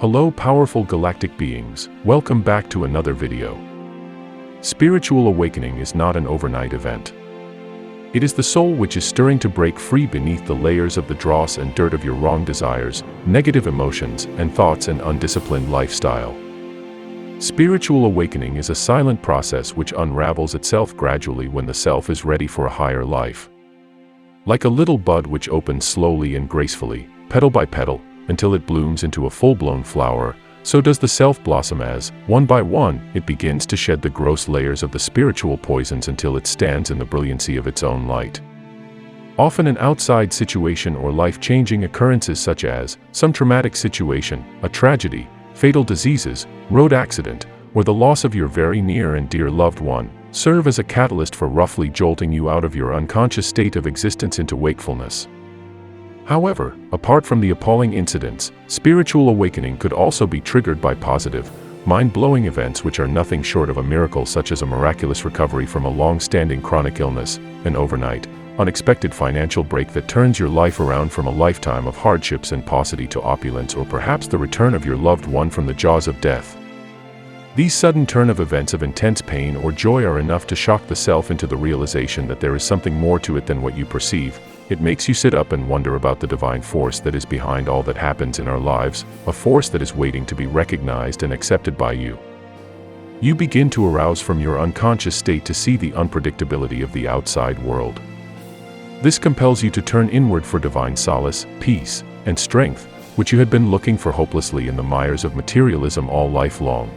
Hello powerful galactic beings, welcome back to another video. Spiritual awakening is not an overnight event. It is the soul which is stirring to break free beneath the layers of the dross and dirt of your wrong desires, negative emotions and thoughts and undisciplined lifestyle. Spiritual awakening is a silent process which unravels itself gradually when the self is ready for a higher life. Like a little bud which opens slowly and gracefully, petal by petal, until it blooms into a full-blown flower, so does the self blossom as, one by one, it begins to shed the gross layers of the spiritual poisons until it stands in the brilliancy of its own light. Often an outside situation or life-changing occurrences such as some traumatic situation, a tragedy, fatal diseases, road accident, or the loss of your very near and dear loved one, serve as a catalyst for roughly jolting you out of your unconscious state of existence into wakefulness. However, apart from the appalling incidents, spiritual awakening could also be triggered by positive, mind-blowing events which are nothing short of a miracle, such as a miraculous recovery from a long-standing chronic illness, an overnight, unexpected financial break that turns your life around from a lifetime of hardships and paucity to opulence, or perhaps the return of your loved one from the jaws of death. These sudden turn of events of intense pain or joy are enough to shock the self into the realization that there is something more to it than what you perceive. It makes you sit up and wonder about the divine force that is behind all that happens in our lives, a force that is waiting to be recognized and accepted by you. You begin to arouse from your unconscious state to see the unpredictability of the outside world. This compels you to turn inward for divine solace, peace, and strength, which you had been looking for hopelessly in the mires of materialism all life long.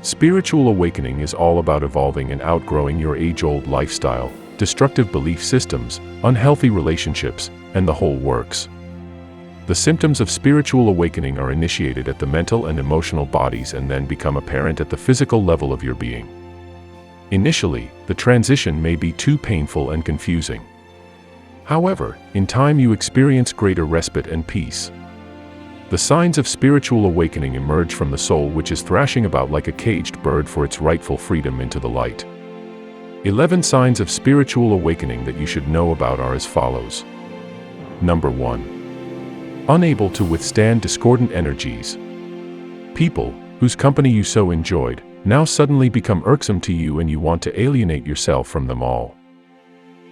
Spiritual awakening is all about evolving and outgrowing your age-old lifestyle, destructive belief systems, unhealthy relationships, and the whole works. The symptoms of spiritual awakening are initiated at the mental and emotional bodies and then become apparent at the physical level of your being. Initially, the transition may be too painful and confusing. However, in time you experience greater respite and peace. The signs of spiritual awakening emerge from the soul which is thrashing about like a caged bird for its rightful freedom into the light. 11 signs of spiritual awakening that you should know about are as follows. Number 1. Unable to withstand discordant energies. People, whose company you so enjoyed, now suddenly become irksome to you and you want to alienate yourself from them all.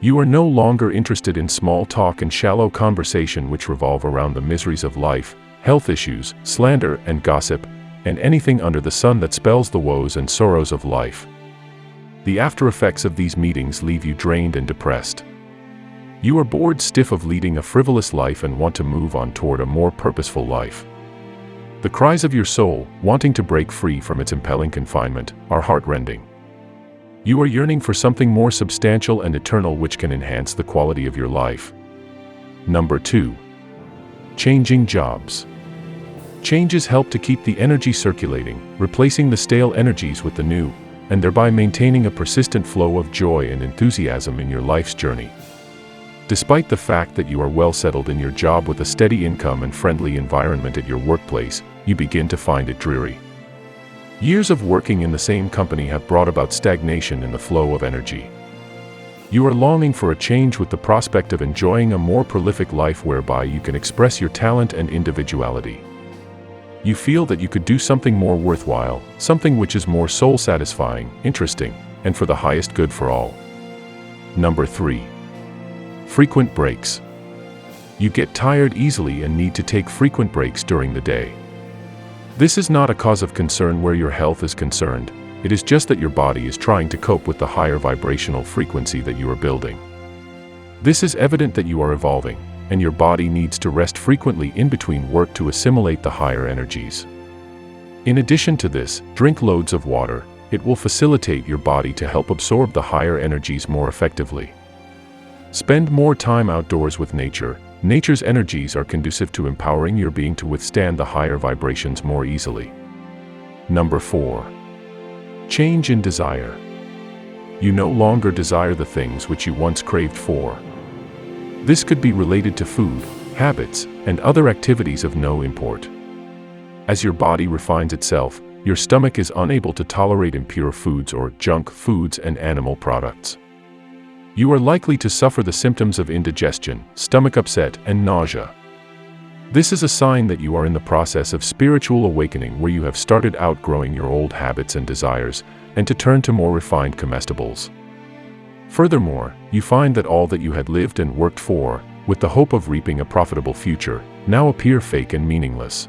You are no longer interested in small talk and shallow conversation which revolve around the miseries of life, health issues, slander and gossip, and anything under the sun that spells the woes and sorrows of life. The after effects of these meetings leave you drained and depressed. You are bored stiff of leading a frivolous life and want to move on toward a more purposeful life. The cries of your soul, wanting to break free from its impelling confinement, are heartrending. You are yearning for something more substantial and eternal which can enhance the quality of your life. Number 2. Changing jobs. Changes help to keep the energy circulating, replacing the stale energies with the new, and thereby maintaining a persistent flow of joy and enthusiasm in your life's journey. Despite the fact that you are well settled in your job with a steady income and friendly environment at your workplace, you begin to find it dreary. Years of working in the same company have brought about stagnation in the flow of energy. You are longing for a change with the prospect of enjoying a more prolific life whereby you can express your talent and individuality. You feel that you could do something more worthwhile, something which is more soul-satisfying, interesting, and for the highest good for all. Number 3. Frequent breaks. You get tired easily and need to take frequent breaks during the day. This is not a cause of concern where your health is concerned, it is just that your body is trying to cope with the higher vibrational frequency that you are building. This is evident that you are evolving, and your body needs to rest frequently in between work to assimilate the higher energies. In addition to this, drink loads of water. It will facilitate your body to help absorb the higher energies more effectively. Spend more time outdoors with nature. Nature's energies are conducive to empowering your being to withstand the higher vibrations more easily. Number 4. Change in desire. You no longer desire the things which you once craved for. This could be related to food, habits, and other activities of no import. As your body refines itself, your stomach is unable to tolerate impure foods or junk foods and animal products. You are likely to suffer the symptoms of indigestion, stomach upset, and nausea. This is a sign that you are in the process of spiritual awakening, where you have started outgrowing your old habits and desires and to turn to more refined comestibles. Furthermore, you find that all that you had lived and worked for, with the hope of reaping a profitable future, now appear fake and meaningless.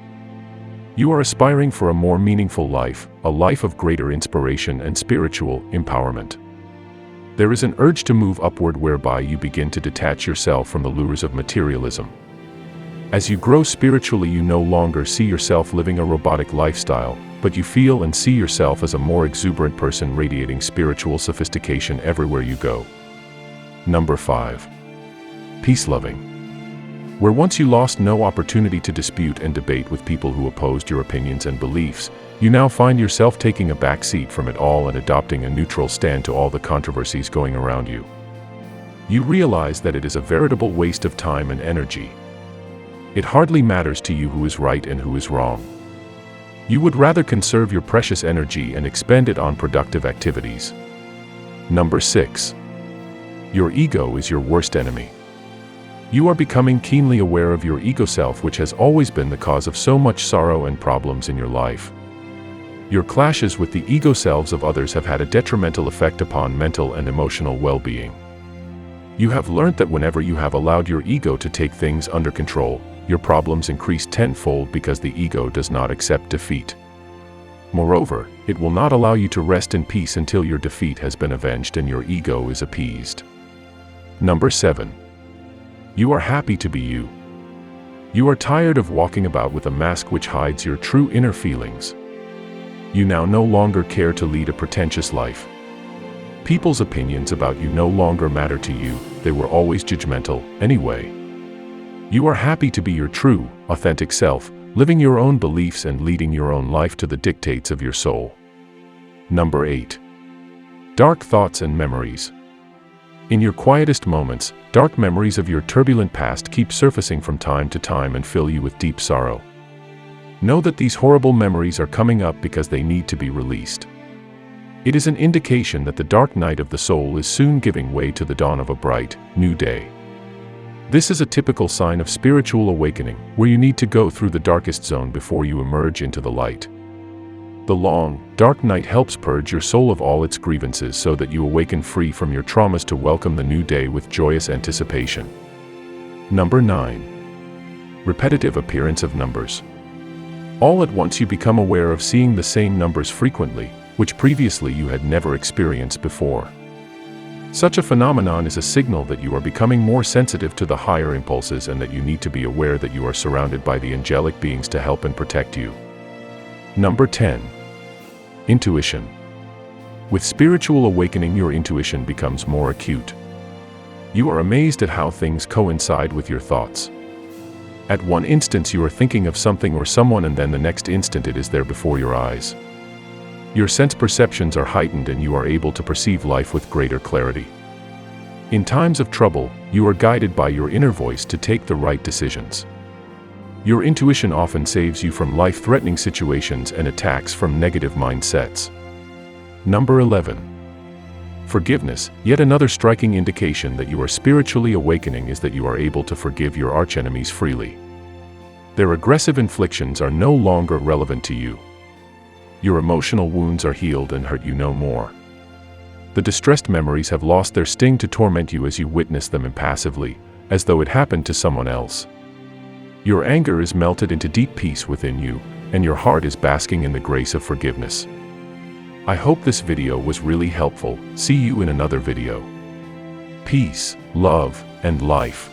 You are aspiring for a more meaningful life, a life of greater inspiration and spiritual empowerment. There is an urge to move upward, whereby you begin to detach yourself from the lures of materialism. As you grow spiritually, you no longer see yourself living a robotic lifestyle, but you feel and see yourself as a more exuberant person, radiating spiritual sophistication everywhere you go. Number 5. Peace-loving. Where once you lost no opportunity to dispute and debate with people who opposed your opinions and beliefs, you now find yourself taking a back seat from it all and adopting a neutral stand to all the controversies going around you. You realize that it is a veritable waste of time and energy. It hardly matters to you who is right and who is wrong. You would rather conserve your precious energy and expend it on productive activities. Number 6. Your ego is your worst enemy. You are becoming keenly aware of your ego self, which has always been the cause of so much sorrow and problems in your life. Your clashes with the ego selves of others have had a detrimental effect upon mental and emotional well-being. You have learned that whenever you have allowed your ego to take things under control, your problems increase tenfold, because the ego does not accept defeat. Moreover, it will not allow you to rest in peace until your defeat has been avenged and your ego is appeased. Number 7. You are happy to be you. You are tired of walking about with a mask which hides your true inner feelings. You now no longer care to lead a pretentious life. People's opinions about you no longer matter to you, they were always judgmental anyway. You are happy to be your true, authentic self, living your own beliefs and leading your own life to the dictates of your soul. Number 8. Dark thoughts and memories. In your quietest moments, dark memories of your turbulent past keep surfacing from time to time and fill you with deep sorrow. Know that these horrible memories are coming up because they need to be released. It is an indication that the dark night of the soul is soon giving way to the dawn of a bright, new day. This is a typical sign of spiritual awakening, where you need to go through the darkest zone before you emerge into the light. The long, dark night helps purge your soul of all its grievances so that you awaken free from your traumas to welcome the new day with joyous anticipation. Number 9. Repetitive appearance of numbers. All at once you become aware of seeing the same numbers frequently, which previously you had never experienced before. Such a phenomenon is a signal that you are becoming more sensitive to the higher impulses and that you need to be aware that you are surrounded by the angelic beings to help and protect you. Number 10. Intuition. With spiritual awakening, your intuition becomes more acute. You are amazed at how things coincide with your thoughts. At one instance you are thinking of something or someone, and then the next instant it is there before your eyes. Your sense perceptions are heightened and you are able to perceive life with greater clarity. In times of trouble, you are guided by your inner voice to take the right decisions. Your intuition often saves you from life-threatening situations and attacks from negative mindsets. Number 11. Forgiveness. Yet another striking indication that you are spiritually awakening is that you are able to forgive your archenemies freely. Their aggressive inflictions are no longer relevant to you. Your emotional wounds are healed and hurt you no more. The distressed memories have lost their sting to torment you as you witness them impassively, as though it happened to someone else. Your anger is melted into deep peace within you, and your heart is basking in the grace of forgiveness. I hope this video was really helpful. See you in another video. Peace, love, and life.